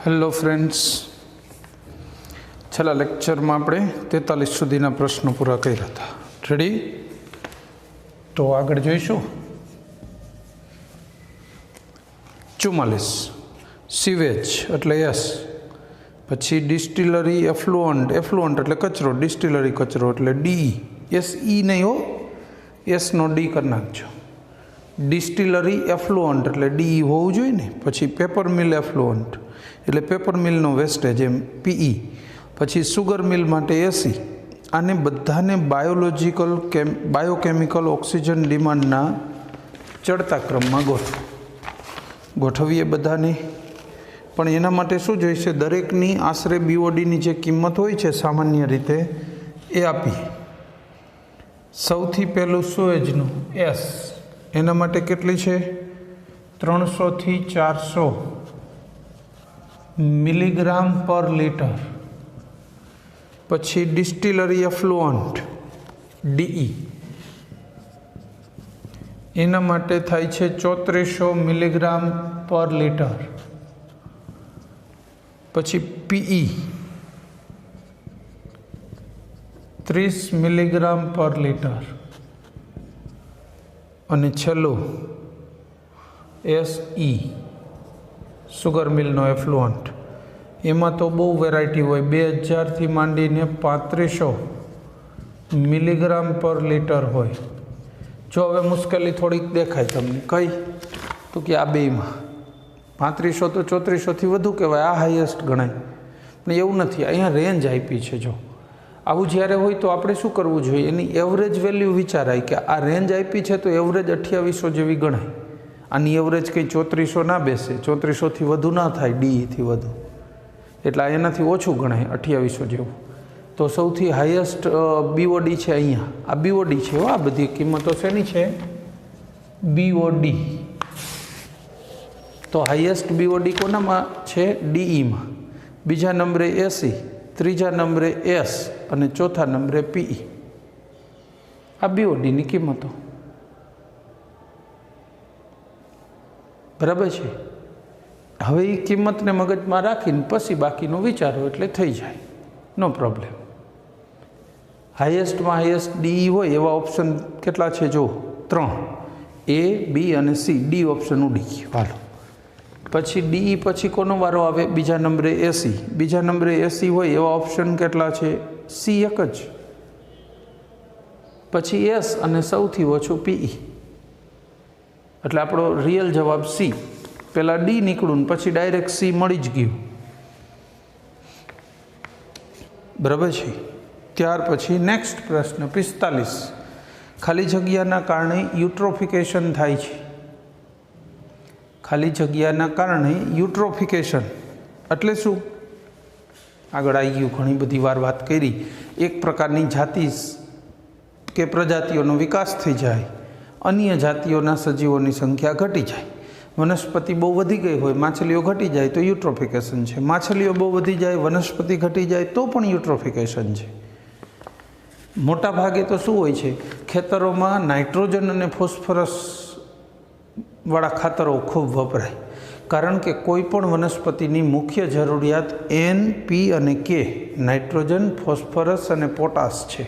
Hello friends, છેલ્લા લેક્ચરમાં આપણે 43 સુધીના પ્રશ્નો પૂરા કર્યા હતા. રેડી? તો આગળ જોઈશું. 44 સીવેજ એટલે એસ, પછી ડિસ્ટિલરી એફ્લુઅન્ટ એટલે કચરો, ડિસ્ટિલરી કચરો એટલે ડી. એસ ઈ નહીં હો, એસનો ડી કરી નાખજો. ડિસ્ટિલરી એફ્લુઅન્ટ એટલે ડી હોવું જોઈએ ને. પછી પેપર મિલ એફ્લુઅન્ટ એટલે પેપર મિલનો વેસ્ટેજ એમ પીઈ. પછી સુગર મિલ માટે એસી. આને બધાને બાયોકેમિકલ ઓક્સિજન ડિમાન્ડના ચડતા ક્રમમાં ગોઠવીએ બધાને. પણ એના માટે શું જોઈશે? દરેકની આશરે બીઓડીની જે કિંમત હોય છે સામાન્ય રીતે એ આપીએ. સૌથી પહેલું સુએજનું એસ, એના માટે કેટલી છે? 300 થી 400 મિલીગ્રામ પર લીટર. પછી ડિસ્ટિલરી એફ્લુઅન્ટ ડીઈ, એના માટે થાય છે 3400 મિલીગ્રામ પર લીટર. પછી પીઈ 30 મિલીગ્રામ પર લીટર. અને છેલ્લું એસઈ સુગર મિલનો એફ્લુઅન્ટ. એમાં તો બહુ વેરાયટી હોય, 2000થી માંડીને 3500 મિલીગ્રામ પર લીટર હોય. જો હવે મુશ્કેલી થોડીક દેખાય તમને, કઈ તો કે આ બેમાં 3500 તો 3400થી વધુ કહેવાય, આ હાઈએસ્ટ ગણાય. પણ એવું નથી, અહીંયા રેન્જ આપી છે. જો આવું જ્યારે હોય તો આપણે શું કરવું જોઈએ? એની એવરેજ વેલ્યુ વિચારાય કે આ રેન્જ આપી છે તો એવરેજ 2800 જેવી ગણાય. આની એવરેજ કંઈ 3400 ના બેસે, 3400થી વધુ ના થાય, ડીથી વધુ, એટલે એનાથી ઓછું ગણાય 2800 જેવું. તો સૌથી હાઈએસ્ટ બીઓડી છે અહીંયા, આ બીઓડી છે. આ બધી કિંમતો શેની છે? બીઓડી. તો હાઈએસ્ટ બીઓડી કોનામાં છે? ડીઈમાં. બીજા નંબરે એસી, ત્રીજા નંબરે એસ અને ચોથા નંબરે પીઈ. આ બીઓડીની કિંમતો. બરાબર છે? હવે એ કિંમતને મગજમાં રાખીને પછી બાકીનું વિચારો એટલે થઈ જાય, નો પ્રોબ્લેમ. હાઈએસ્ટમાં હાઈએસ્ટ ડી હોય એવા ઓપ્શન કેટલા છે? જો 3, એ, બી અને સી. ડી ઓપ્શન ઉડી ગયો. હાલો, પછી ડી પછી કોનો વારો આવે? બીજા નંબરે એસી. બીજા નંબરે એસી હોય એવા ઓપ્શન કેટલા છે? સી એક જ. પછી એસ અને સૌથી ઓછું પીઈ. એટલે આપણો રિયલ જવાબ સી. પહેલાં ડી નીકળ્યું ને પછી ડાયરેક્ટ સી મળી જ ગયું. બરાબર છે? ત્યાર પછી નેક્સ્ટ પ્રશ્ન 45. ખાલી જગ્યાના કારણે યુટ્રોફિકેશન થાય છે. ખાલી જગ્યાના કારણે યુટ્રોફિકેશન એટલે શું? આગળ આવી ગયું, ઘણી બધી વાર વાત કરી. એક પ્રકારની જાતિ કે પ્રજાતિઓનો વિકાસ થઈ જાય, અન્ય જાતિઓના સજીવોની સંખ્યા ઘટી જાય. વનસ્પતિ બહુ વધી ગઈ હોય, માછલીઓ ઘટી જાય તો યુટ્રોફિકેશન છે. માછલીઓ બહુ વધી જાય, વનસ્પતિ ઘટી જાય તો પણ યુટ્રોફિકેશન છે. મોટા ભાગે તો શું હોય છે? ખેતરોમાં નાઇટ્રોજન અને ફોસ્ફરસ વાળા ખાતરો ખૂબ વપરાય. કારણ કે કોઈ પણ વનસ્પતિની મુખ્ય જરૂરિયાત એન, પી અને કે, નાઇટ્રોજન, ફોસ્ફરસ અને પોટાશ છે.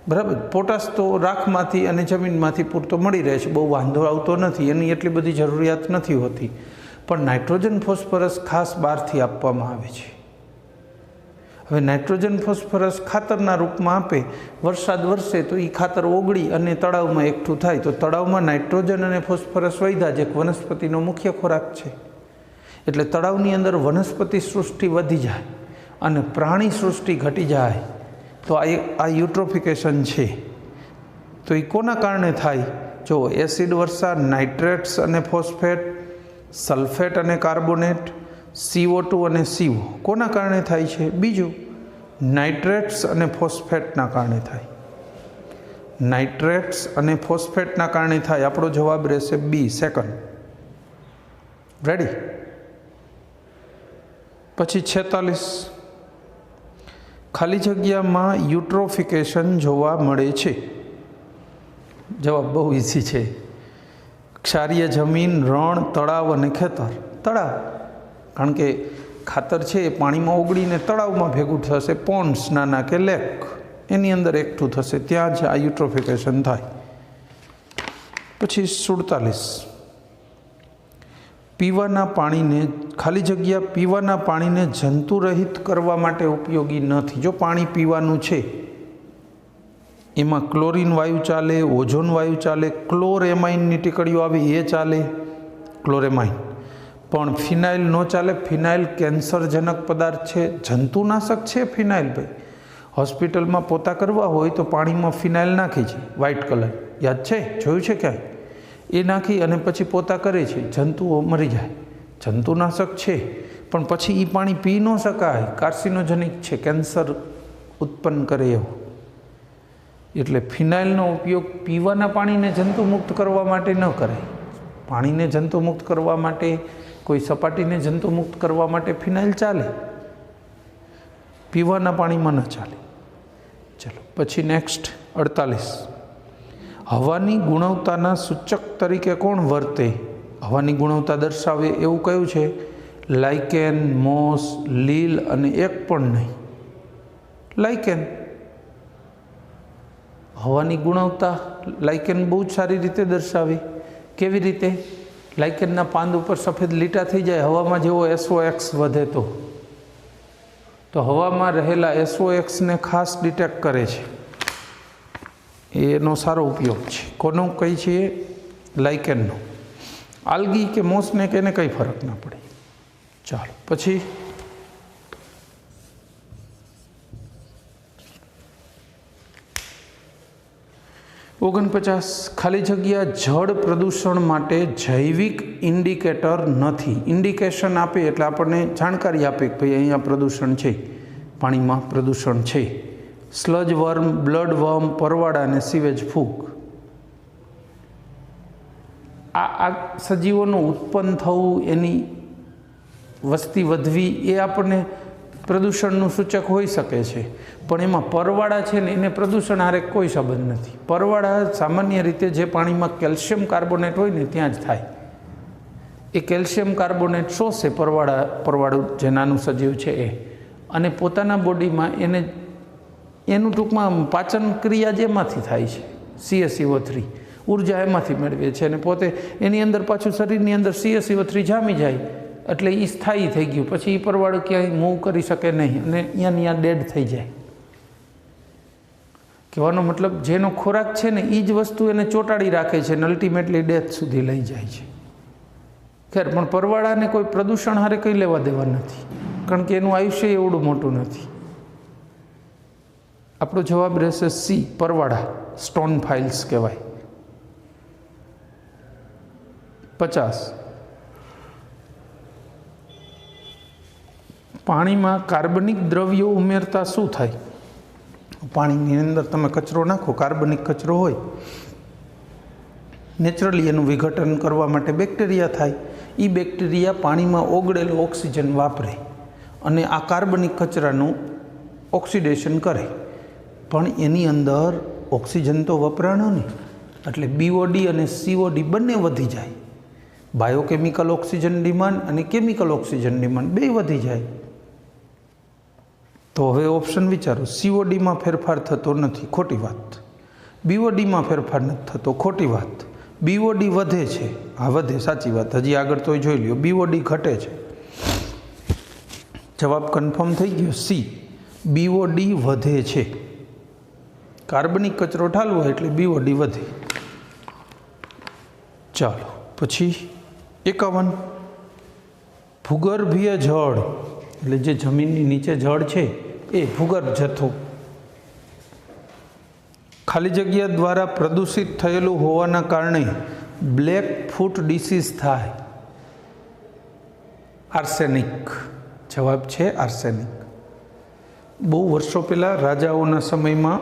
બરાબર? પોટાશ તો રાખમાંથી અને જમીનમાંથી પૂરતો મળી રહે છે, બહુ વાંધો આવતો નથી, એની એટલી બધી જરૂરિયાત નથી હોતી. પણ નાઇટ્રોજન, ફોસ્ફરસ ખાસ બહારથી આપવામાં આવે છે. હવે નાઇટ્રોજન, ફોસ્ફરસ ખાતરના રૂપમાં આપે, વરસાદ વરસે તો એ ખાતર ઓગળી અને તળાવમાં એકઠું થાય, તો તળાવમાં નાઇટ્રોજન અને ફોસ્ફરસ વધ્યા, જે વનસ્પતિનો મુખ્ય ખોરાક છે. એટલે તળાવની અંદર વનસ્પતિ સૃષ્ટિ વધી જાય અને પ્રાણી સૃષ્ટિ ઘટી જાય. તો આ યુટ્રોફિકેશન છે. તો એ કોના કારણે થાય? જો એસિડ વર્ષા, નાઇટ્રેટ્સ અને ફોસ્ફેટ, સલ્ફેટ અને કાર્બોનેટ, CO2 અને CO કોના કારણે થાય છે? બીજું, નાઇટ્રેટ્સ અને ફોસ્ફેટના કારણે થાય. નાઇટ્રેટ્સ અને ફોસ્ફેટના કારણે થાય. આપણો જવાબ રહેશે બી, સેકન્ડ. રેડી? પછી 46. ખાલી જગ્યામાં યુટ્રોફિકેશન જોવા મળે છે. જવાબ બહુ ઇઝી છે. ક્ષારીય જમીન, રણ, તળાવ અને ખેતર. તળાવ, કારણ કે ખાતર છે એ પાણીમાં ઓગળીને તળાવમાં ભેગું થશે, પોન્ડ્સ નાના કે લેક એની અંદર એકઠું થશે, ત્યાં જ આ યુટ્રોફિકેશન થાય. પછી 47 પીવાના પાણીને ખાલી જગ્યા પીવાના પાણીને જંતુરહિત કરવા માટે ઉપયોગી નથી. જો પાણી પીવાનું છે એમાં ક્લોરીન વાયુ ચાલે, ઓઝોન વાયુ ચાલે, ક્લોરેમાઇનની ટીકડીઓ આવે એ ચાલે, ક્લોરેમાઇન, પણ ફિનાઇલ ન ચાલે. ફિનાઇલ કેન્સરજનક પદાર્થ છે, જંતુનાશક છે ફિનાઇલ. ભાઈ હોસ્પિટલમાં પોતા કરવા હોય તો પાણીમાં ફિનાઇલ નાખી છે, વ્હાઇટ કલર, યાદ છે, જોયું છે ક્યાંય? એ નાખી અને પછી પોતા કરે છે, જંતુઓ મરી જાય. જંતુનાશક છે પણ પછી એ પાણી પી ન શકાય, કાર્સિનોજેનિક છે, કેન્સર ઉત્પન્ન કરે એવું. એટલે ફિનાઇલનો ઉપયોગ પીવાના પાણીને જંતુમુક્ત કરવા માટે ન કરાય. પાણીને જંતુમુક્ત કરવા માટે, કોઈ સપાટીને જંતુમુક્ત કરવા માટે ફિનાઇલ ચાલે, પીવાના પાણીમાં ન ચાલે. ચલો પછી નેક્સ્ટ 48 હવાની ગુણવત્તાના સૂચક તરીકે કોણ વર્તે? હવાની ગુણવત્તા દર્શાવે એવું કયું છે? લાઇકેન, મોસ, લીલ અને એક પણ નહીં. લાઇકેન. હવાની ગુણવત્તા લાઇકેન બહુ જ સારી રીતે દર્શાવે. કેવી રીતે? લાઇકેનના પાંદ ઉપર સફેદ લીટા થઈ જાય હવામાં જેવો SOx વધે તો હવામાં રહેલા SOxને ખાસ ડિટેક્ટ કરે છે. એનો સારો ઉપયોગ છે. કોનો કહી છીએ? લાઇકેનનો. આલ્ગી કે મોસને કે એને કંઈ ફરક ના પડે. ચાલો પછી 49 ખાલી જગ્યા જળ પ્રદૂષણ માટે જૈવિક ઇન્ડિકેટર નથી. ઇન્ડિકેશન આપે એટલે આપણને જાણકારી આપે કે ભાઈ અહીંયા પ્રદૂષણ છે, પાણીમાં પ્રદૂષણ છે. સ્લજ વર્મ, બ્લડ વર્મ, પરવાળા અને સીવેજ ફૂગ, આ સજીવોનું ઉત્પન્ન થવું, એની વસ્તી વધવી એ આપણને પ્રદૂષણનું સૂચક હોઈ શકે છે. પણ એમાં પરવાળા છે ને એને પ્રદૂષણ હારે કોઈ સંબંધ નથી. પરવાળા સામાન્ય રીતે જે પાણીમાં કેલ્શિયમ કાર્બોનેટ હોય ને ત્યાં જ થાય. એ કેલ્શિયમ કાર્બોનેટ શોષે પરવાળું જે નાનું સજીવ છે એ, અને પોતાના બોડીમાં એનું ટૂંકમાં પાચન ક્રિયા જ એમાંથી થાય છે. CaCO3 ઉર્જા એમાંથી મેળવે છે અને પોતે એની અંદર પાછું શરીરની અંદર CaCO3 જામી જાય એટલે એ સ્થાયી થઈ ગયું. પછી એ પરવાળું ક્યાંય મૂવ કરી શકે નહીં અને ત્યાં ડેડ થઈ જાય. કહેવાનો મતલબ જેનો ખોરાક છે ને એ જ વસ્તુ એને ચોંટાડી રાખે છે અને અલ્ટિમેટલી ડેથ સુધી લઈ જાય છે. ખેર, પણ પરવાળાને કોઈ પ્રદૂષણ હારે કંઈ લેવા દેવા નથી, કારણ કે એનું આયુષ્ય એવડું મોટું નથી. આપણો જવાબ રહેશે સી, પરવાળા. સ્ટોન ફાઇલ્સ કહેવાય. 50 પાણીમાં કાર્બનિક દ્રવ્યો ઉમેરતા શું થાય? પાણીની અંદર તમે કચરો નાખો, કાર્બનિક કચરો હોય, નેચરલી એનું વિઘટન કરવા માટે બેક્ટેરિયા થાય. એ બેક્ટેરિયા પાણીમાં ઓગળેલો ઓક્સિજન વાપરે અને આ કાર્બનિક કચરાનું ઓક્સિડેશન કરે. પણ એની અંદર ઓક્સિજન તો વપરાણો નહીં, એટલે BOD અને COD બંને વધી જાય. બાયોકેમિકલ ઓક્સિજન ડિમાન્ડ અને કેમિકલ ઓક્સિજન ડિમાન્ડ બે વધી જાય. તો હવે ઓપ્શન વિચારો. CODમાં ફેરફાર થતો નથી, ખોટી વાત. BODમાં ફેરફાર નથી થતો, ખોટી વાત. BOD વધે છે, હા વધે, સાચી વાત. હજી આગળ તોય જોઈ લ્યો, BOD ઘટે છે. જવાબ કન્ફર્મ થઈ ગયો, સી, BOD વધે છે. કાર્બનિક કચરો ઠાલવો એટલે BOD વધે. ચાલો પછી 51 ભૂગર્ભીય જળ એટલે જે જમીનની નીચે જળ છે એ ભૂગર્ભ જથ્થો ખાલી જગ્યા દ્વારા પ્રદૂષિત થયેલું હોવાના કારણે બ્લેક ફૂટ ડિસીઝ થાય. આર્સેનિક. જવાબ છે આર્સેનિક. બહુ વર્ષો પહેલાં રાજાઓના સમયમાં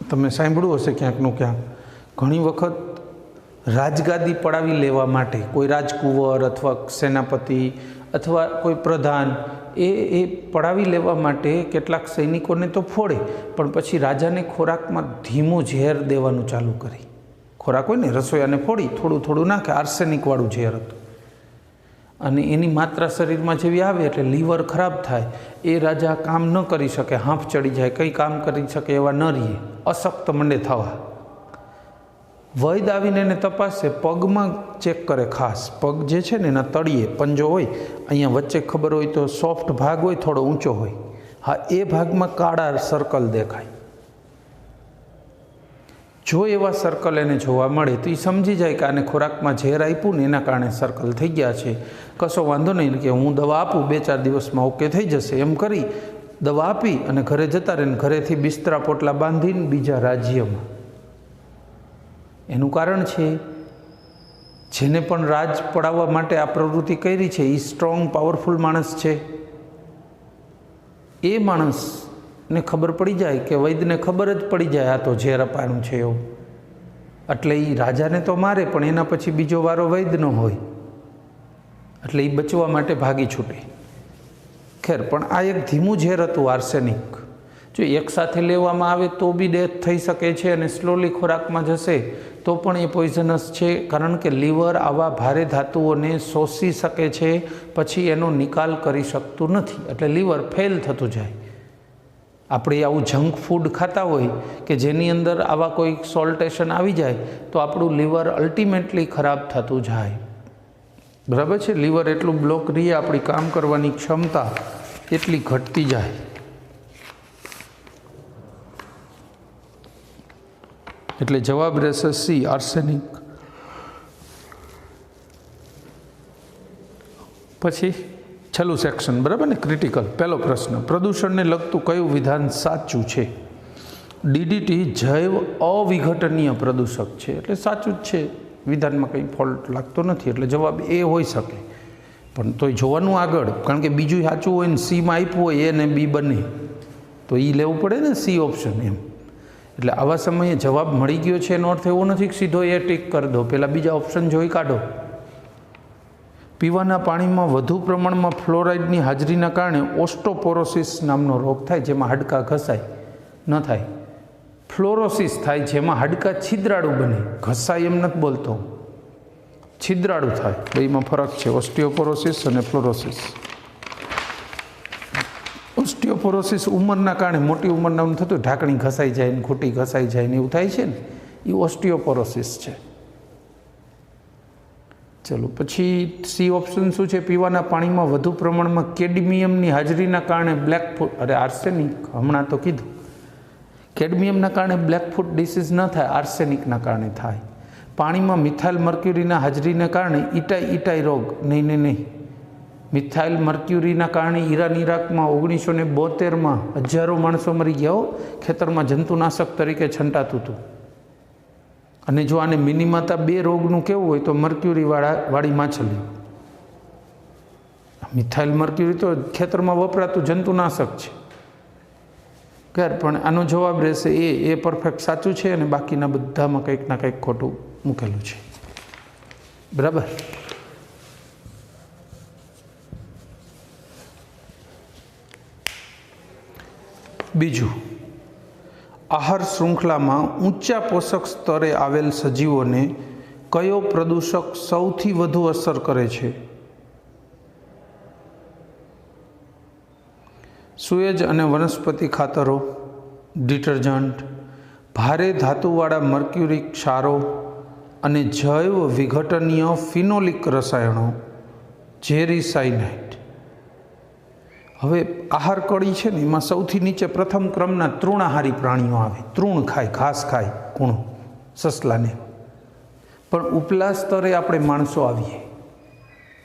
તમે સાંભળ્યું હશે ક્યાંકનું ક્યાંક, ઘણી વખત રાજગાદી પડાવી લેવા માટે કોઈ રાજકુંવર અથવા સેનાપતિ અથવા કોઈ પ્રધાન એ પડાવી લેવા માટે કેટલાક સૈનિકોને તો ફોડે, પણ પછી રાજાને ખોરાકમાં ધીમું ઝેર દેવાનું ચાલુ કરી. ખોરાક હોય ને, રસોઈયાને ફોડી થોડું થોડું નાખે, આર્સેનિકવાળું ઝેર હતું. અને એની માત્રા શરીરમાં જેવી આવે એટલે લીવર ખરાબ થાય, એ રાજા કામ ન કરી શકે, હાંફ ચડી જાય, કંઈ કામ કરી શકે એવા ન રહીએ, અશક્ત મંડે થવા. વૈદ આવીને એને તપાસે, પગમાં ચેક કરે, ખાસ પગ જે છે ને એના તળિયે પંજો હોય, અહીંયા વચ્ચે ખબર હોય તો સોફ્ટ ભાગ હોય, થોડો ઊંચો હોય, હા એ ભાગમાં કાળા સર્કલ દેખાય. જો એવા સર્કલ એને જોવા મળે તો એ સમજી જાય કે આને ખોરાકમાં ઝેર આપ્યું ને એના કારણે સર્કલ થઈ ગયા છે, કશો વાંધો નહીં, કે હું દવા આપું 2-4 દિવસમાં ઓકે થઈ જશે. એમ કરી દવા આપી અને ઘરે જતા રહે, ઘરેથી બિસ્તરા પોટલા બાંધીને બીજા રાજ્યમાં. એનું કારણ છે જેને પણ રાજ પડાવવા માટે આ પ્રવૃત્તિ કરી છે એ સ્ટ્રોંગ પાવરફુલ માણસ છે. એ માણસને ખબર પડી જાય કે વૈદ્યને ખબર જ પડી જાય આ તો ઝેર અપાયું છે એવું, એટલે એ રાજાને તો મારે પણ એના પછી બીજો વારો વૈદ્યનો હોય, એટલે એ બચવા માટે ભાગી છૂટે. ખેર, પણ આ એક ધીમું ઝેર હતું આર્સેનિક. જો એકસાથે લેવામાં આવે તો બી ડેથ થઈ શકે છે, અને સ્લોલી ખોરાકમાં જશે તો પણ એ પોઈઝનસ છે, કારણ કે લીવર આવા ભારે ધાતુઓને શોષી શકે છે, પછી એનો નિકાલ કરી શકતું નથી, એટલે લીવર ફેલ થતું જાય. આપણે આવું જંક ફૂડ ખાતા હોય કે જેની અંદર આવા કોઈ સોલ્ટેશન આવી જાય તો આપણું લીવર અલ્ટિમેટલી ખરાબ થતું જાય. બરાબર છે? લીવર એટલું બ્લોક રહીએ, આપણી કામ કરવાની ક્ષમતા એટલી ઘટતી જાય. એટલે જવાબ રહેશે સી, આર્સેનિક. પછી છેલ્લું સેક્શન, બરાબર ને, ક્રિટિકલ. પહેલો પ્રશ્ન, પ્રદૂષણને લગતું કયું વિધાન સાચું છે? DDT જૈવ અવિઘટનીય પ્રદૂષક છે, એટલે સાચું જ છે, વિધાનમાં કંઈ ફોલ્ટ લાગતો નથી, એટલે જવાબ એ હોઈ શકે. પણ તોય જોવાનું આગળ, કારણ કે બીજું સાચું હોય ને સીમાં આપ્યું હોય એ ને બી બને, તો એ લેવું પડે ને સી ઓપ્શન એમ. એટલે આવા સમયે જવાબ મળી ગયો છે એનો અર્થ એવો નથી કે સીધો એ ટીક કરી દો, પહેલાં બીજા ઓપ્શન જોઈ કાઢો. પીવાના પાણીમાં વધુ પ્રમાણમાં ફ્લોરાઇડની હાજરીના કારણે ઓસ્ટોપોરોસિસ નામનો રોગ થાય, જેમાં હાડકાં ઘસાય ન થાય, ફ્લોરોસિસ થાય, જેમાં હાડકાં છિદ્રાળુ બને. ઘસાય એમ નથી બોલતો, છિદ્રાળુ થાય. બેમાં ફરક છે, ઓસ્ટિયોપોરોસિસ અને ફ્લોરોસિસ. ઓસ્ટિયોપોરોસિસ ઉંમરના કારણે, મોટી ઉંમરના થતું ઢાંકણી ઘસાઈ જાય ને ખૂટી ઘસાઈ જાય ને એવું થાય છે ને, એ ઓસ્ટિયોપોરોસિસ છે. ચલો, પછી સી ઓપ્શન શું છે? પીવાના પાણીમાં વધુ પ્રમાણમાં કેડમિયમની હાજરીના કારણે બ્લેકફૂટ, અરે આર્સેનિક હમણાં તો કીધું, કેડમિયમના કારણે બ્લેકફૂટ ડિસીઝ ન થાય, આર્સેનિકના કારણે થાય. પાણીમાં મિથાઇલ મર્ક્યુરીના હાજરીના કારણે ઇટાઈ રોગ, નહીં, મિથાઇલ મર્ક્યુરીના કારણે ઈરાકમાં 1972માં હજારો માણસો મરી ગયા, ખેતરમાં જંતુનાશક તરીકે છંટાતું હતું. અને જો આને મિનિમાતા 2 રોગનું કેવું હોય તો મર્ક્યુરીવાળી માછલી. મિથાઇલ મર્ક્યુરી તો ખેતરમાં વપરાતું જંતુનાશક છે. ખેર, પણ આનો જવાબ રહેશે એ પરફેક્ટ સાચું છે, અને બાકીના બધામાં કંઈક ના કંઈક ખોટું મૂકેલું છે. બરાબર. બીજું, આહાર શૃંખલામાં ઊંચા પોષક સ્તરે આવેલ સજીવોને કયો પ્રદૂષક સૌથી વધુ અસર કરે છે? સુએજ અને વનસ્પતિ ખાતરો, ડિટર્જન્ટ, ભારે ધાતુવાળા મર્ક્યુરિક ક્ષારો અને જૈવ વિઘટનીય ફિનોલિક રસાયણો, ઝેરી સાયનાઇડ. હવે આહાર કળી છે ને, એમાં સૌથી નીચે પ્રથમ ક્રમના તૃણાહારી પ્રાણીઓ આવે. તૃણ ખાય, ઘાસ ખાય, કૂણો, સસલાને. પણ ઉપલા સ્તરે આપણે માણસો આવીએ.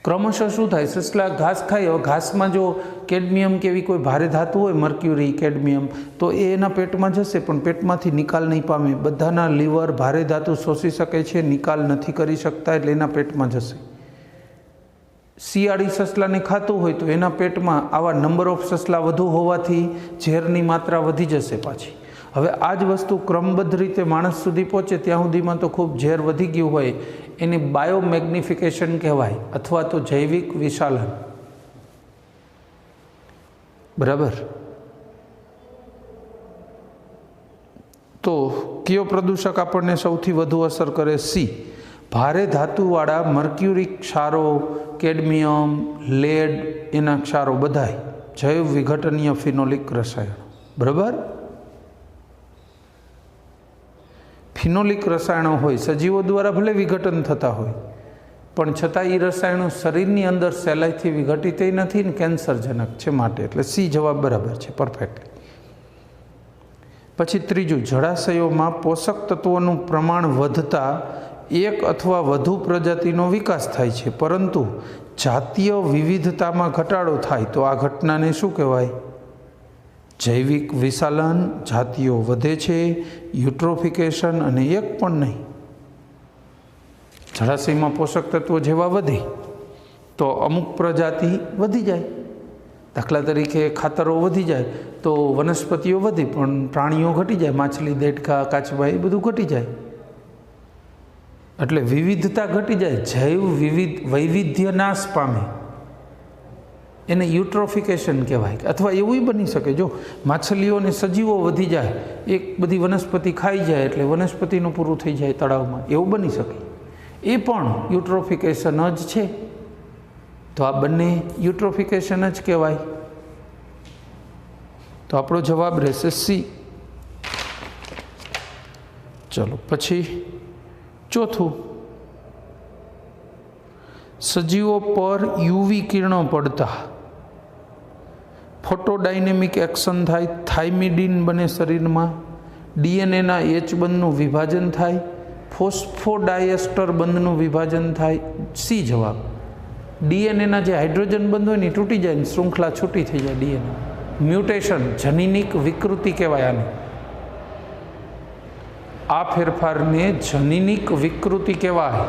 ક્રમશઃ શું થાય? સસલા ઘાસ ખાય, હવે ઘાસમાં જો કેડમિયમ કે એવી કોઈ ભારે ધાતુ હોય, મર્ક્યુરી, કેડમિયમ, તો એ એના પેટમાં જશે, પણ પેટમાંથી નિકાલ નહીં પામે. બધાના લીવર ભારે ધાતુ શોષી શકે છે, નિકાલ નથી કરી શકતા, એટલે એના પેટમાં જશે. શિયાળી સસલાને ખાતું હોય તો એના પેટમાં આવા નંબર ઓફ સસલા વધુ હોવાથી ઝેરની માત્રા વધી જશે પાછી. હવે આ જ વસ્તુ ક્રમબદ્ધ રીતે માણસ સુધી પહોંચે ત્યાં સુધીમાં તો ખૂબ ઝેર વધી ગયું હોય, એને બાયોમેગ્નિફિકેશન કહેવાય, અથવા તો જૈવિક વિશાલન. બરાબર. તો કયો પ્રદૂષક આપણને સૌથી વધુ અસર કરે? સી, ભારે ધાતુવાળા મર્ક્યુરિક ક્ષારો, કેડમિયમ, લેડ, એના ક્ષારો બધાય જૈવ વિઘટનીય ફિનોલિક રસાયણો. બરાબર. ફિનોલિક રસાયણો હોય, સજીવો દ્વારા ભલે વિઘટન થતા હોય, પણ છતાં એ રસાયણો શરીરની અંદર સહેલાઈથી વિઘટિત નથી ને કેન્સરજનક છે માટે. એટલે સી જવાબ બરાબર છે, પરફેક્ટલી. પછી ત્રીજું, જળાશયોમાં પોષક તત્વોનું પ્રમાણ વધતા એક અથવા વધુ પ્રજાતિનો વિકાસ થાય છે, પરંતુ જાતીય વિવિધતામાં ઘટાડો થાય તો આ ઘટનાને શું કહેવાય? જૈવિક વિશાલન. જાતિઓ વધે છે, યુટ્રોફિકેશન, અને એક પણ નહીં. જળાશયમાં પોષક તત્વો જેવા વધે તો અમુક પ્રજાતિ વધી જાય. દાખલા તરીકે ખાતરો વધી જાય તો વનસ્પતિઓ વધી, પણ પ્રાણીઓ ઘટી જાય. માછલી, દેડકા, કાચબા એ બધું ઘટી જાય. એટલે વિવિધતા ઘટી જાય, જૈવ વૈવિધ્ય નાશ પામે. એને યુટ્રોફિકેશન કહેવાય. અથવા એવું બની શકે, જો માછલીઓ અને સજીવો વધી જાય, એક બધી વનસ્પતિ ખાઈ જાય એટલે વનસ્પતિનું પૂરું થઈ જાય તળાવમાં, એવું બની શકે. એ પણ યુટ્રોફિકેશન જ છે. તો આ બંને યુટ્રોફિકેશન જ કહેવાય. તો આપણો જવાબ રહેશે સી. ચલો પછી ચોથું, સજીવો પર યુવી કિરણો પડતા ફોટોડાયનેમિક એક્શન થાય, થાઇમિડિન બને શરીરમાં, ડીએનએના એચ બંધનું વિભાજન થાય, ફોસ્ફોડાયસ્ટર બંધનું વિભાજન થાય. સી જવાબ. ડીએનએના જે હાઇડ્રોજન બંધ હોય ને તૂટી જાય ને શૃંખલા છૂટી થઈ જાય. ડીએનએ મ્યુટેશન, જનીનિક વિકૃતિ કહેવાય આને. આ ફેરફારને જનીનિક વિકૃતિ કહેવાય.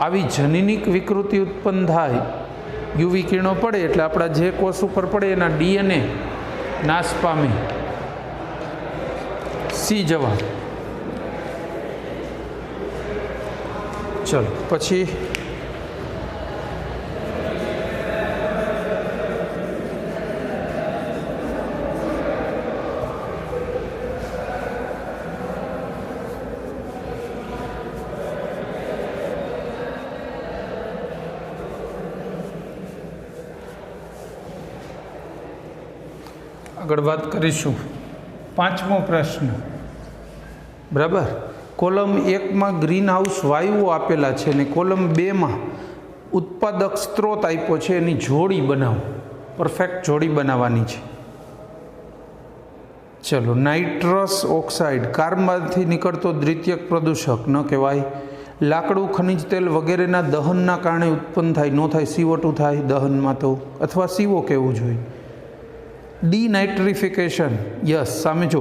આવી જનીનિક વિકૃતિ ઉત્પન્ન થાય, યુવી કિરણો પડે એટલે આપણા જે કોષ ઉપર પડે એના ડીએનએ નાશ પામે. સી જવાબ. ચલો પછી આગળ વાત કરીશું. પાંચમો પ્રશ્ન. બરાબર. કોલમ 1માં ગ્રીન હાઉસ વાયુઓ આપેલા છે અને કોલમ 2માં ઉત્પાદક સ્ત્રોત આપ્યો છે. એની જોડી બનાવો. પરફેક્ટ જોડી બનાવવાની છે. ચલો, નાઇટ્રસ ઓક્સાઇડ કાર્બનમાંથી નીકળતો દ્વિતીયક પ્રદૂષક ન કહેવાય. લાકડું, ખનિજ તેલ વગેરેના દહનના કારણે ઉત્પન્ન થાય, ન થાય CO2 થાય દહનમાં તો, અથવા CO કહેવું જોઈએ. ડીનાઇટ્રિફિકેશન, યસ. સામે જો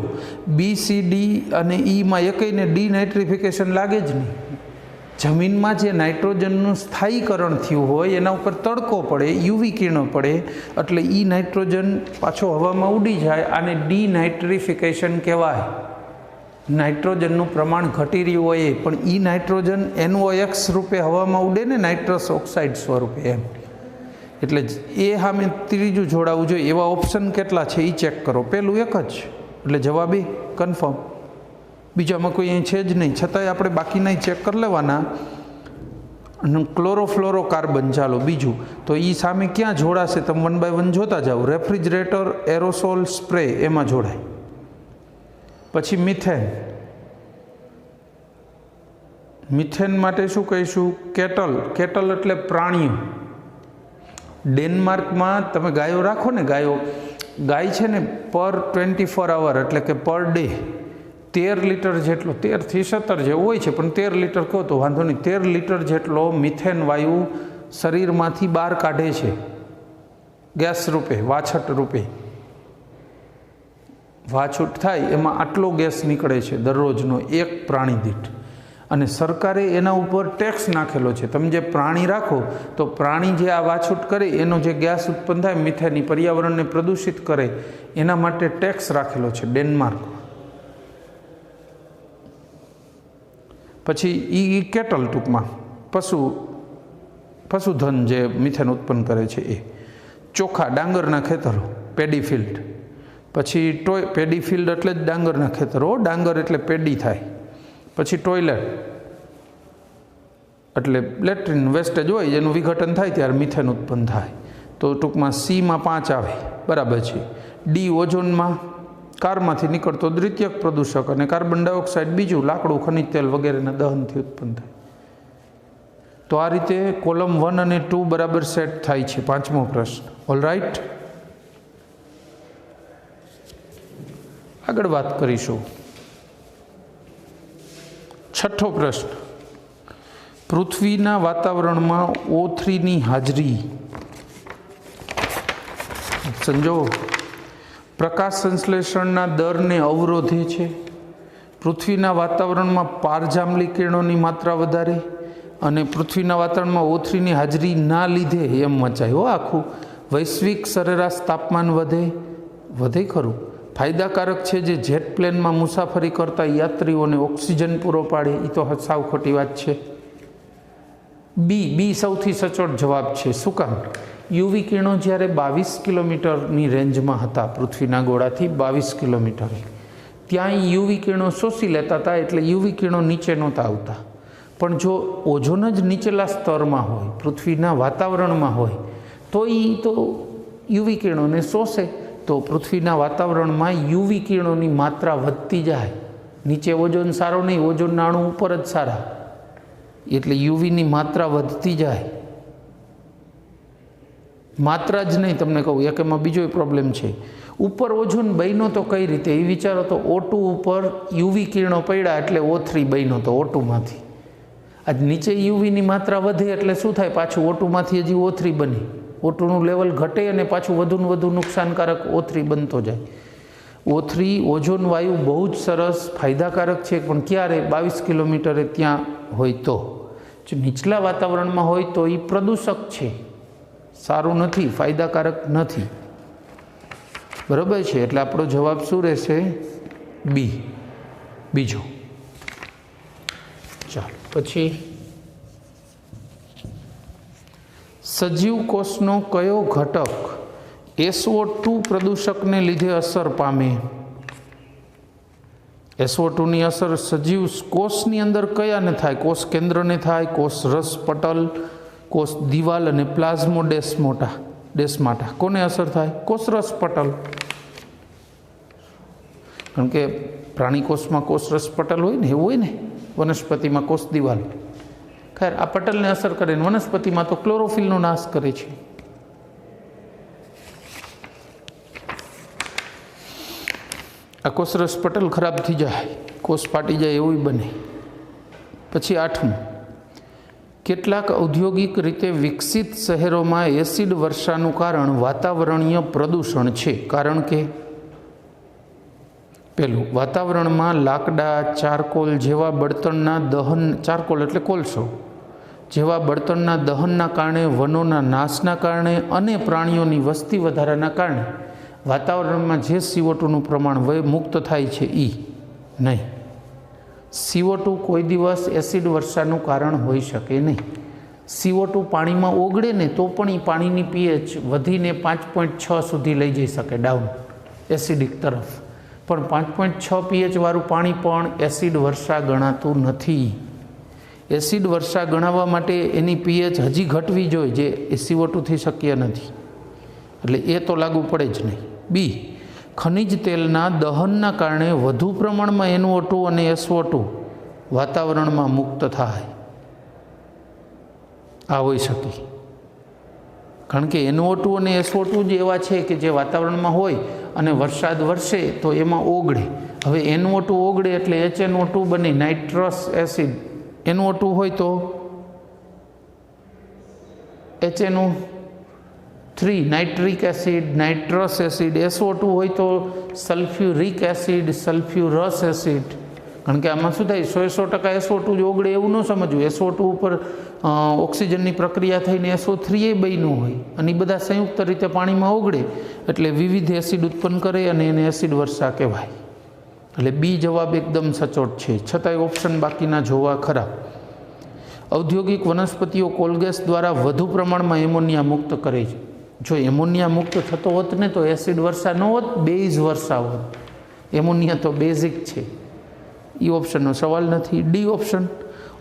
બી, સી, ડી અને ઈમાં એકઈને ડીનાઇટ્રિફિકેશન લાગે જ નહીં. જમીનમાં જે નાઇટ્રોજનનું સ્થાયીકરણ થયું હોય એના ઉપર તડકો પડે, યુવી કિરણો પડે, એટલે ઈ નાઇટ્રોજન પાછો હવામાં ઉડી જાય. આને ડીનાઇટ્રિફિકેશન કહેવાય. નાઇટ્રોજનનું પ્રમાણ ઘટી રહ્યું હોય પણ ઈ નાઇટ્રોજન NOx રૂપે હવામાં ઉડે ને, નાઇટ્રસ ઓક્સાઇડ સ્વરૂપે એમ. એટલે એ સામે ત્રીજું જોડાવું જોઈએ. એવા ઓપ્શન કેટલા છે એ ચેક કરો. પહેલું એક જ, એટલે જવાબ એ કન્ફર્મ. બીજામાં કોઈ અહીં છે જ નહીં, છતાંય આપણે બાકીના ચેક કરી લેવાના. ક્લોરોફ્લોરો કાર્બન, ચાલો બીજું. તો એ સામે ક્યાં જોડાશે તમે 1 by 1 જોતા જાઓ. રેફ્રિજરેટર, એરોસોલ સ્પ્રે, એમાં જોડાય. પછી મિથેન. મિથેન માટે શું કહીશું? કેટલ. કેટલ એટલે પ્રાણીઓ. ડેનમાર્કમાં તમે ગાયો રાખો ને, ગાય છે ને પર 24 hour એટલે કે પર ડે 13 લીટર જેટલો, 13 થી 17 જેવું હોય છે, પણ 13 લીટર કહો તો વાંધો નહીં, 13 લીટર જેટલો મિથેન વાયુ શરીરમાંથી બહાર કાઢે છે, ગેસ રૂપે, વાછટ રૂપે. વાછૂટ થાય એમાં આટલો ગેસ નીકળે છે દરરોજનો એક પ્રાણી દીઠ. અને સરકારે એના ઉપર ટેક્સ નાખેલો છે. તમે જે પ્રાણી રાખો તો પ્રાણી જે આ વાછૂટ કરે એનો જે ગેસ ઉત્પન્ન થાય મિથેન, પર્યાવરણને પ્રદૂષિત કરે, એના માટે ટેક્સ રાખેલો છે ડેનમાર્ક. પછી એ કેટલ, ટૂંકમાં પશુધન જે મિથેન ઉત્પન્ન કરે છે એ. ચોખા, ડાંગરના ખેતરો, પેડીફિલ્ડ. પછી પેડીફિલ્ડ એટલે જ ડાંગરના ખેતરો. ડાંગર એટલે પેડી થાય. પછી ટોયલેટ, એટલે લેટ્રિન વેસ્ટેજ હોય જેનું વિઘટન થાય ત્યારે મિથેન ઉત્પન્ન થાય. તો ટૂંકમાં સીમાં 5 આવે, બરાબર છે. ડી ઓઝોનમાં કારમાંથી નીકળતો દ્વિતીયક પ્રદૂષક અને કાર્બન ડાયોક્સાઇડ બીજું, લાકડું, ખનિજ તેલ વગેરેના દહનથી ઉત્પન્ન થાય. તો આ રીતે કોલમ 1 અને 2 બરાબર સેટ થાય છે. 5મો પ્રશ્ન. ઓલ રાઈટ, આગળ વાત કરીશું. 6થો પ્રશ્ન. પૃથ્વીના વાતાવરણમાં O3ની હાજરી સમજો પ્રકાશ સંશ્લેષણના દરને અવરોધે છે. પૃથ્વીના વાતાવરણમાં પારજાંબલી કિરણોની માત્રા વધારે અને પૃથ્વીના વાતાવરણમાં O3ની હાજરી ના લીધે એમ મચાય આખું વૈશ્વિક સરેરાશ તાપમાન વધે ખરું. ફાયદાકારક છે જે જેટ પ્લેનમાં મુસાફરી કરતા યાત્રીઓને ઓક્સિજન પૂરો પાડે. એ તો સાવ ખોટી વાત છે. બી સૌથી સચોટ જવાબ છે. શું કામ? યુવી કિરણો જ્યારે 22 કિલોમીટરની રેન્જમાં હતા, પૃથ્વીના ગોળાથી 22 કિલોમીટરે, ત્યાં યુવી કિરણો શોષી લેતા હતા, એટલે યુવી કિરણો નીચે નહોતા આવતા. પણ જો ઓઝોન જ નીચેલા સ્તરમાં હોય, પૃથ્વીના વાતાવરણમાં હોય, તો એ તો યુવી કિરણોને શોષે. તો પૃથ્વીના વાતાવરણમાં યુવી કિરણોની માત્રા વધતી જાય. નીચે ઓઝોન સારો નહીં, ઓઝોનના અણુ ઉપર જ સારા, એટલે યુવીની માત્રા વધતી જાય. માત્રા જ નહીં, તમને કહું એક એમાં બીજો પ્રોબ્લેમ છે. ઉપર ઓઝોન બન્યો તો કઈ રીતે એ વિચારો. તો O2 ઉપર યુવી કિરણો પડ્યા એટલે O3 બન્યો તો O2માંથી. આજ નીચે યુવીની માત્રા વધે એટલે શું થાય? પાછું O2માંથી હજી O3 બને. O2નું લેવલ ઘટે અને પાછું વધુને વધુ નુકસાનકારક O3 બનતો જાય. O3 ઓઝોન વાયુ બહુ જ સરસ ફાયદાકારક છે, પણ ક્યારે? 22 કિલોમીટરે ત્યાં હોય તો. જો નીચલા વાતાવરણમાં હોય તો એ પ્રદૂષક છે, સારું નથી, ફાયદાકારક નથી. બરાબર છે. એટલે આપણો જવાબ શું રહેશે? બી, બીજો. ચાલો પછી, સજીવ કોષનો કયો ઘટક SO2 પ્રદૂષકને લીધે અસર પામે? SO2ની અસર સજીવ કોષની અંદર કયાને થાય? કોષ કેન્દ્રને થાય, કોષ રસ પટલ, કોષ દિવાલ અને પ્લાઝ્મોડેસ્માટા. કોને અસર થાય? કોષ રસ પટલ. કારણ કે પ્રાણી કોષમાં કોષ રસ પટલ હોય ને, એવું હોય ને. વનસ્પતિમાં કોષ દિવાલ. ખૈર, આ પટલને અસર કરે ને વનસ્પતિમાં તો ક્લોરોફિલનો નાશ કરે છે. આ કોષરસ પટલ ખરાબ થઈ જાય, કોષ ફાટી જાય એવું બને. પછી 8મું. કેટલાક ઔદ્યોગિક રીતે વિકસિત શહેરોમાં એસિડ વર્ષાનું કારણ વાતાવરણીય પ્રદૂષણ છે. કારણ કે પહેલું, વાતાવરણમાં લાકડા, ચારકોલ જેવા બળતણના દહન, ચારકોલ એટલે કોલસો, જેવા બળતણના દહનના કારણે, વનોના નાશના કારણે અને પ્રાણીઓની વસ્તી વધારાના કારણે વાતાવરણમાં જે CO2નું પ્રમાણ મુક્ત થાય છે એ નહીં. CO2 કોઈ દિવસ એસિડ વર્ષાનું કારણ હોઈ શકે નહીં. CO2 પાણીમાં ઓગળે ને તો પણ એ પાણીની pH વધીને 5.6 સુધી લઈ જઈ શકે ડાઉન એસિડિક તરફ. પણ 5.6 pH વાળું પાણી પણ એસિડ વર્ષા ગણાતું નથી. એસિડ વર્ષા ગણાવવા માટે એની pH હજી ઘટવી જોઈએ, જે CO2થી શક્ય નથી. એટલે એ તો લાગુ પડે જ નહીં. બી, ખનિજ તેલના દહનના કારણે વધુ પ્રમાણમાં NO2 અને SO2 વાતાવરણમાં મુક્ત થાય. આ હોઈ શકે. કારણ કે NO2 અને SO2 જ એવા છે કે જે વાતાવરણમાં હોય અને વરસાદ વરસે તો એમાં ઓગળે. હવે NO2 ઓગળે એટલે HNO2 બને, નાઇટ્રસ એસિડ. NO2 હોય તો HNO3 nitric acid, nitrous acid. SO2 હોય તો સલ્ફ્યુરિક એસિડ, સલ્ફ્યુરસ એસિડ. કારણ કે આમાં શું થાય? 100% SO2 જ ઓગળે એવું ન સમજવું. SO2 ઉપર ઓક્સિજનની પ્રક્રિયા થઈને SO3 એ બન્યું હોય અને એ બધા સંયુક્ત રીતે પાણીમાં ઓગળે એટલે વિવિધ એસિડ ઉત્પન્ન કરે અને એને એસિડ વર્ષા કહેવાય. એટલે બી જવાબ એકદમ સચોટ છે. છતાંય ઓપ્શન બાકીના જોવા ખરા. ઔદ્યોગિક વનસ્પતિઓ કોલગેસ દ્વારા વધુ પ્રમાણમાં એમોનિયા મુક્ત કરે છે. જો એમોનિયા મુક્ત થતો હોત ને તો એસિડ વર્ષા ન હોત, બેઝ વર્ષા હોત. એમોનિયા તો બેઝિક છે. એ ઓપ્શનનો સવાલ નથી. D option.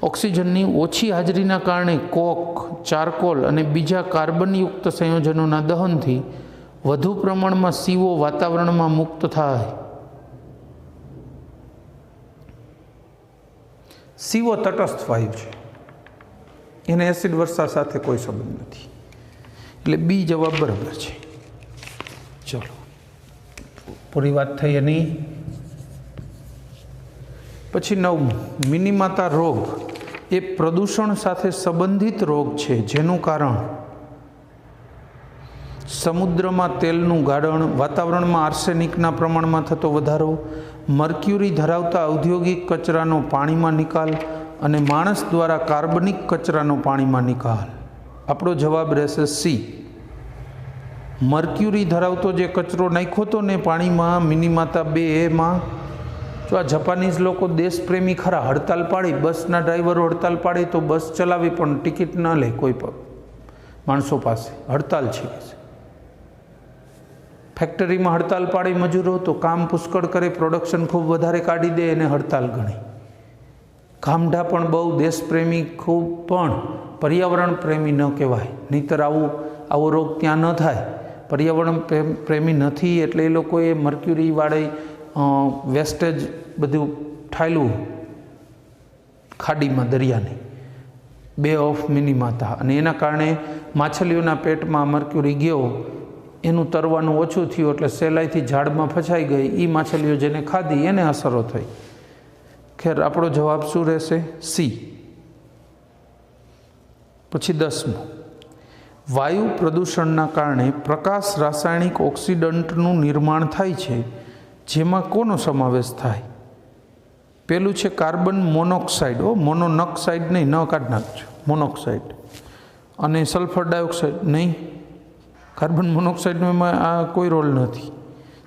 ઓક્સિજનની ઓછી હાજરીના કારણે કોક, ચારકોલ અને બીજા કાર્બનયુક્ત સંયોજનોના દહનથી વધુ પ્રમાણમાં CO વાતાવરણમાં મુક્ત થાય. CO તટસ્થ વાયુ છે, એને એસિડ વર્ષા સાથે કોઈ સંબંધ નથી, એટલે બી જવાબ બરાબર છે. ચલો, પૂરી વાત થઈ એની. પછી 9, મિનીમાતા રોગ એ પ્રદૂષણ સાથે સંબંધિત રોગ છે જેનું કારણ સમુદ્રમાં તેલનું ગાળણ, વાતાવરણમાં આર્સેનિકના પ્રમાણમાં થતો વધારો, મર્ક્યુરી ધરાવતા ઔદ્યોગિક કચરાનો પાણીમાં નિકાલ અને માણસ દ્વારા કાર્બનિક કચરાનો પાણીમાં નિકાલ. આપણો જવાબ રહેશે સી. મર્ક્યુરી ધરાવતો જે કચરો નાખ્યો હતો ને પાણીમાં મિનીમાતા 2 એમાં, જો આ જાપાનીઝ લોકો દેશપ્રેમી ખરા, હડતાલ પાડી, બસના ડ્રાઈવરો હડતાલ પાડી તો બસ ચલાવી પણ ટિકિટ ન લે કોઈ પણ માણસો પાસે, હડતાલ છે. ફેક્ટરીમાં હડતાલ પાડી મજૂરો તો કામ પુષ્કળ કરે, પ્રોડક્શન ખૂબ વધારે કાઢી દે, એને હડતાલ ગણી. ગામડા પણ બહુ દેશપ્રેમી ખૂબ, પણ પર્યાવરણ પ્રેમી ન કહેવાય, નહીંતર આવો રોગ ત્યાં ન થાય. પર્યાવરણ પ્રેમી નથી એટલે એ લોકોએ મર્ક્યુરીવાળી વેસ્ટેજ બધું ઠાયલું ખાડીમાં, દરિયાની, બે ઓફ મિનીમાતા, અને એના કારણે માછલીઓના પેટમાં મર્ક્યુરી ગયો, એનું તરવાનું ઓછું થયું એટલે સહેલાઈથી ઝાડમાં ફસાઈ ગઈ. એ માછલીઓ જેને ખાધી એને અસરો થઈ. ખેર, આપણો જવાબ શું રહેશે? સી. પછી 10, વાયુ પ્રદૂષણના કારણે પ્રકાશ રાસાયણિક ઓક્સિડન્ટનું નિર્માણ થાય છે, જેમાં કોનો સમાવેશ થાય? પેલું છે કાર્બન મોનોક્સાઇડ, મોનોનોક્સાઇડ નહીં, ન કાઢી નાખજો, મોનોક્સાઇડ. અને સલ્ફર ડાયોક્સાઇડ નહીં, કાર્બન મોનોક્સાઇડનો એમાં આ કોઈ રોલ નથી,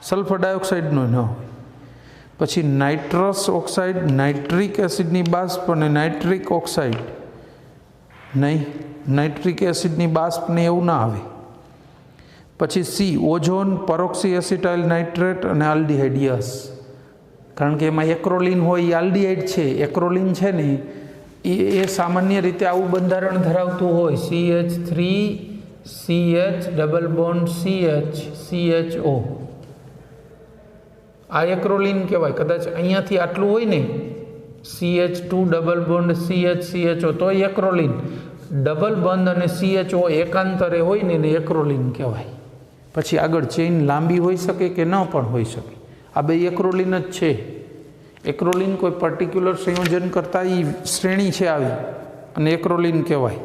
સલ્ફર ડાયોક્સાઇડનો ન હોય. પછી નાઇટ્રસ ઓક્સાઇડ, નાઇટ્રિક એસિડની બાષ્પ અને નાઇટ્રિક ઓક્સાઇડ નહીં, નાઇટ્રિક એસિડની બાષ્પને એવું ના આવે. પછી સી, ઓઝોન, પરોક્સી એસિટાઇલ નાઇટ્રેટ અને આલ્ડીહાઇડ. યસ, કારણ કે એમાં એક્રોલિન હોય, એ આલ્ડીહાઇડ છે. એક્રોલિન છે ને એ સામાન્ય રીતે આવું બંધારણ ધરાવતું હોય, CH3CH ડબલ બોન્ડ CHCHO. આ એક્રોલિન કહેવાય. કદાચ અહીંયાથી આટલું હોય ને, CH2 ડબલ બોન્ડ CHCHO, તો એક્રોલિન. ડબલ બંધ અને CHO એકાંતરે હોય ને એને એક્રોલિન કહેવાય. પછી આગળ ચેઇન લાંબી હોઈ શકે કે ન પણ હોઈ શકે. આ બે એક્રોલિન જ છે. એક્રોલિન કોઈ પર્ટિક્યુલર સંયોજન કરતાં એ શ્રેણી છે આવી, અને એક્રોલિન કહેવાય.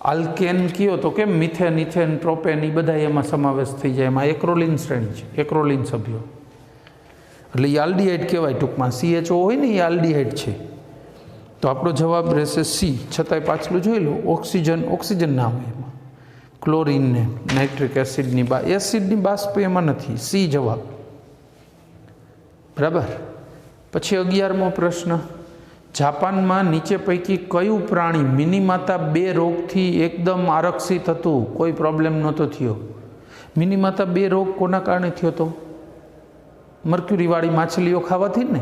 આલ્કેન કયો તો કેમ મિથેન, ઇથેન, પ્રોપેન એ બધા એમાં સમાવેશ થઈ જાય, એમાં એક્રોલિન શ્રેણી છે, એક્રોલિન સભ્યો. એટલે એ આલ્ડીહાઇડ કહેવાય ટૂંકમાં. CHO હોય ને એ આલ્ડીહાઇડ છે. તો આપણો જવાબ રહેશે સી. છતાંય પાછલું જોઈ લો, ઓક્સિજન ના હોય એમાં, ક્લોરિન ને નાઇટ્રિક એસિડની બાષ્પ એમાં નથી. સી જવાબ બરાબર. પછી 11મો પ્રશ્ન, જાપાનમાં નીચે પૈકી કયું પ્રાણી મિનીમાતા 2 રોગથી એકદમ આરક્ષિત હતું, કોઈ પ્રોબ્લેમ નહોતો થયો? મિનીમાતા 2 રોગ કોના કારણે થયો હતો? મર્ક્યુરીવાળી માછલીઓ ખાવાથી ને.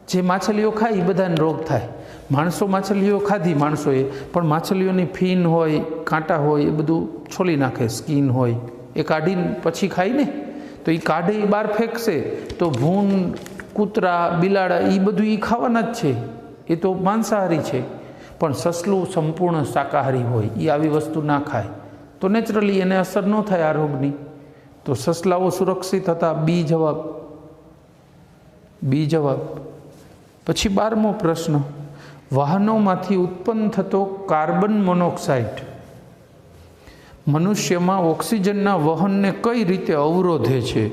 જે માછલીઓ ખાય એ બધાને રોગ થાય. માણસો માછલીઓ ખાધી માણસોએ, પણ માછલીઓની ફીન હોય, કાંટા હોય, એ બધું છોલી નાખે, સ્કીન હોય એ કાઢીને પછી ખાય ને, તો એ કાઢે એ બહાર ફેંકશે તો ભૂન, કૂતરા, બિલાડા એ બધું એ ખાવાના જ છે, એ તો માંસાહારી છે. પણ સસલું સંપૂર્ણ શાકાહારી હોય, એ આવી વસ્તુ ના ખાય, તો નેચરલી એને અસર ન થાય આ રોગની. તો સસલાઓ સુરક્ષિત હતા. બી જવાબ. પછી 12મો પ્રશ્ન, વાહનોમાંથી ઉત્પન્ન થતો કાર્બન મોનોક્સાઇડ મનુષ્યમાં ઓક્સિજનના વહનને કઈ રીતે અવરોધે છે?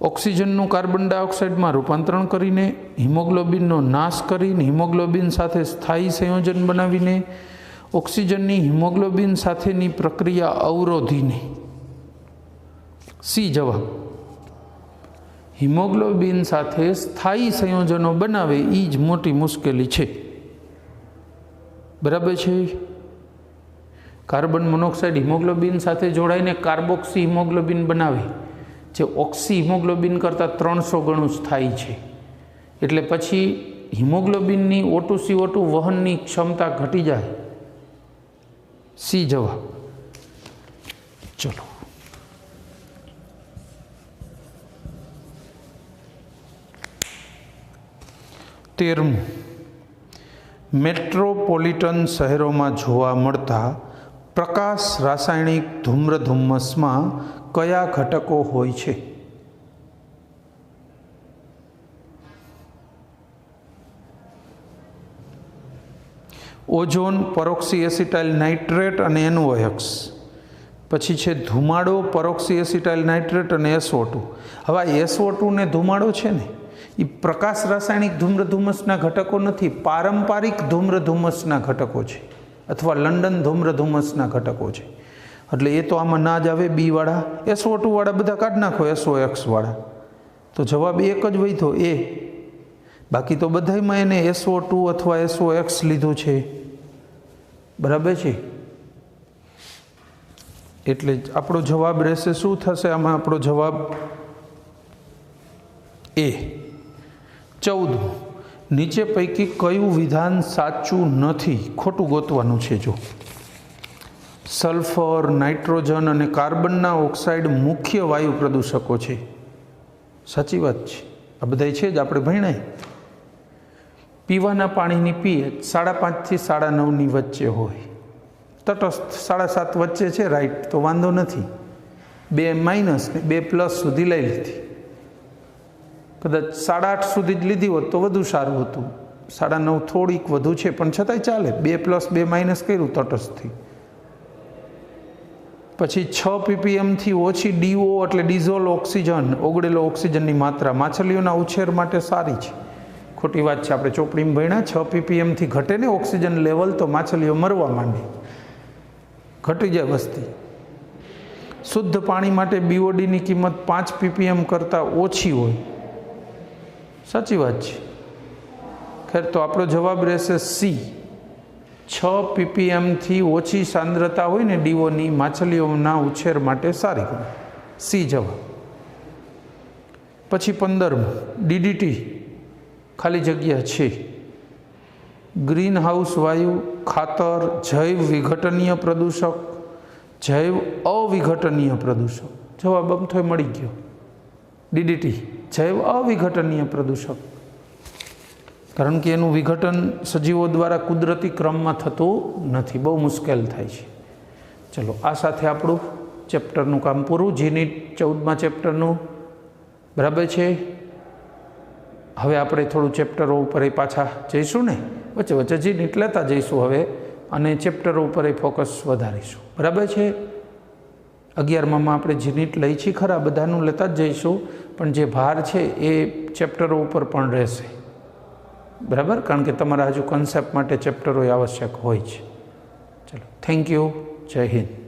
ઓક્સિજનનું કાર્બન ડાયોક્સાઇડમાં રૂપાંતરણ કરીને, હિમોગ્લોબિનનો નાશ કરીને, હિમોગ્લોબિન સાથે સ્થાયી સંયોજન બનાવીને, ઓક્સિજનની હિમોગ્લોબિન સાથેની પ્રક્રિયા અવરોધીને. સી જવાબ. હિમોગ્લોબિન સાથે સ્થાયી સંયોજનો બનાવે એ જ મોટી મુશ્કેલી છે. બરાબર છે. કાર્બન મોનોક્સાઇડ હિમોગ્લોબિન સાથે જોડાઈને કાર્બોક્સી હિમોગ્લોબિન બનાવે, જે ઓક્સી હિમોગ્લોબિન કરતાં 300 ગણું થાય છે, એટલે પછી હિમોગ્લોબિનની O2CO2 વહનની ક્ષમતા ઘટી જાય. સી જવાબ. ચલો 13. મેટ્રોપોલિટન શહેરોમાં જોવા મળતા પ્રકાશ રાસાયણિક ધૂમ્રધુમ્મસમાં કયા ઘટકો હોય છે? ઓઝોન, પરોક્સી એસિટાઇલ નાઇટ્રેટ અને NOx. પછી છે ધુમાડો, પરોક્સી એસિટાઇલ નાઇટ્રેટ અને SO2. હવે આ SO2 ને ધુમાડો છે ને, એ પ્રકાશ રાસાયણિક ધૂમ્રધુમ્મસના ઘટકો નથી, પારંપરિક ધૂમ્રધુમ્મસના ઘટકો છે, અથવા લંડન ધૂમ્રધુમ્મસના ઘટકો છે. એટલે એ તો આમાં ના જ આવે. બી વાળા, SO2 વાળા બધા કાઢી નાખો, SOx વાળા, તો જવાબ એક જ વધ્યો એ. બાકી તો બધામાં એને SO2 અથવા SOx લીધું છે. બરાબર છે? એટલે આપણો જવાબ રહેશે, શું થશે આમાં? આપણો જવાબ એ. 14. નીચે પૈકી કયું વિધાન સાચું નથી? ખોટું ગોતવાનું છે. જો સલ્ફર, નાઇટ્રોજન અને કાર્બનના ઓક્સાઇડ મુખ્ય વાયુ પ્રદૂષકો છે. સાચી વાત છે. આ બધા છે જ, આપણે ભણ્યા. પીવાના પાણીની pH 5.5 થી 9.5 વચ્ચે હોય. તટસ્થ 7.5 વચ્ચે છે, રાઈટ, તો વાંધો નથી. 2 માઇનસ ને 2 પ્લસ સુધી લઈ લીધી. કદાચ 8.5 સુધી જ લીધી હોત તો વધુ સારું હતું. 9.5 થોડીક વધુ છે, પણ છતાંય ચાલે. 2 પ્લસ 2 માઇનસ કર્યું તટસ્થથી. પછી 6 ppm થી ઓછી DO એટલે ડિઝોલ્વ ઓક્સિજન, ઓગળેલો ઓક્સિજનની માત્રા માછલીઓના ઉછેર માટે સારી છે. ખોટી વાત છે. આપણે ચોપડીમાં ભણ્યા 6 ppm થી ઘટે ને ઓક્સિજન લેવલ તો માછલીઓ મરવા માંડે, ઘટી જાય વસ્તી. શુદ્ધ પાણી માટે BODની કિંમત 5 ppm કરતાં ઓછી હોય. સાચી વાત છે. ખેર, તો આપણો જવાબ રહેશે સી. 6 ppm થી ઓછી સાંદ્રતા હોય ને DOની, માછલીઓના ઉછેર માટે સારી ગણાય. સી જવાબ. પછી 15. DDT ખાલી જગ્યા છે. ગ્રીન હાઉસ વાયુ, ખાતર, જૈવ વિઘટનીય પ્રદૂષક, જૈવ અવિઘટનીય પ્રદૂષક. જવાબ અમથોય મળી ગયો. DDT જૈવ અવિઘટનીય પ્રદૂષક, કારણ કે એનું વિઘટન સજીવો દ્વારા કુદરતી ક્રમમાં થતું નથી, બહુ મુશ્કેલ થાય છે. ચલો, આ સાથે આપણું ચેપ્ટરનું કામ પૂરું. જીનીટ 14મા ચેપ્ટરનું. બરાબર છે? હવે આપણે થોડું ચેપ્ટરો ઉપર પાછા જઈશું ને, વચ્ચે વચ્ચે જીનીટ લેતા જઈશું હવે, અને ચેપ્ટરો ઉપર ફોકસ વધારીશું. બરાબર છે? 11માં આપણે જીનીટ લઈ છીએ ખરા, બધાનું લેતા જ જઈશું, પણ જે ભાર છે એ ચેપ્ટરો ઉપર પણ રહેશે. બરાબર? કારણ કે તમારા હજુ કન્સેપ્ટ માટે ચેપ્ટરો આવશ્યક હોય છે. ચલો, થેન્ક યુ. જય હિન્દ.